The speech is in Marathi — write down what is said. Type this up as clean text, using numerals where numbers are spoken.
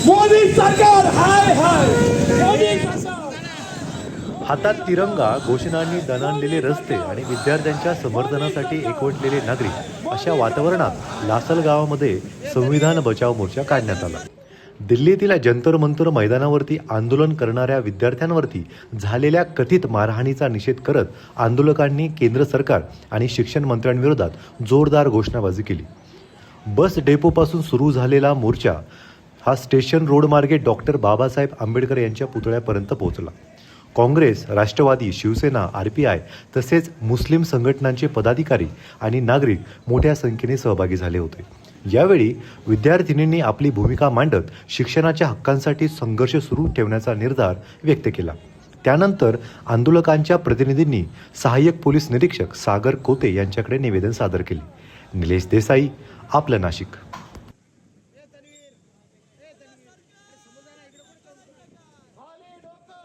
मोदी सरकार हाय हाय मोदी सरकार। हातात तिरंगा, घोषणांनी दणाणलेले रस्ते आणि विद्यार्थ्यांच्या समर्थनासाठी एकवटलेले नागरिक अशा वातावरणात लासलगावामध्ये संविधान बचाव मोर्चा काढण्यात आला. दिल्लीतील जंतर मंतर मैदानावरती आंदोलन करणाऱ्या विद्यार्थ्यांवरती झालेल्या कथित मारहाणीचा निषेध करत आंदोलकांनी केंद्र सरकार आणि शिक्षण मंत्र्यांविरोधात जोरदार घोषणाबाजी केली. बस डेपोपासून सुरू झालेला मोर्चा हा स्टेशन रोड मार्गे डॉक्टर बाबासाहेब आंबेडकर यांच्या पुतळ्यापर्यंत पोहोचला. काँग्रेस, राष्ट्रवादी, शिवसेना, RPI तसेच मुस्लिम संघटनांचे पदाधिकारी आणि नागरिक मोठ्या संख्येने सहभागी झाले होते. यावेळी विद्यार्थिनींनी आपली भूमिका मांडत शिक्षणाच्या हक्कांसाठी संघर्ष सुरू ठेवण्याचा निर्धार व्यक्त केला. त्यानंतर आंदोलकांच्या प्रतिनिधींनी सहाय्यक पोलीस निरीक्षक सागर कोते यांच्याकडे निवेदन सादर केले. निलेश देसाई, आपलं नाशिक.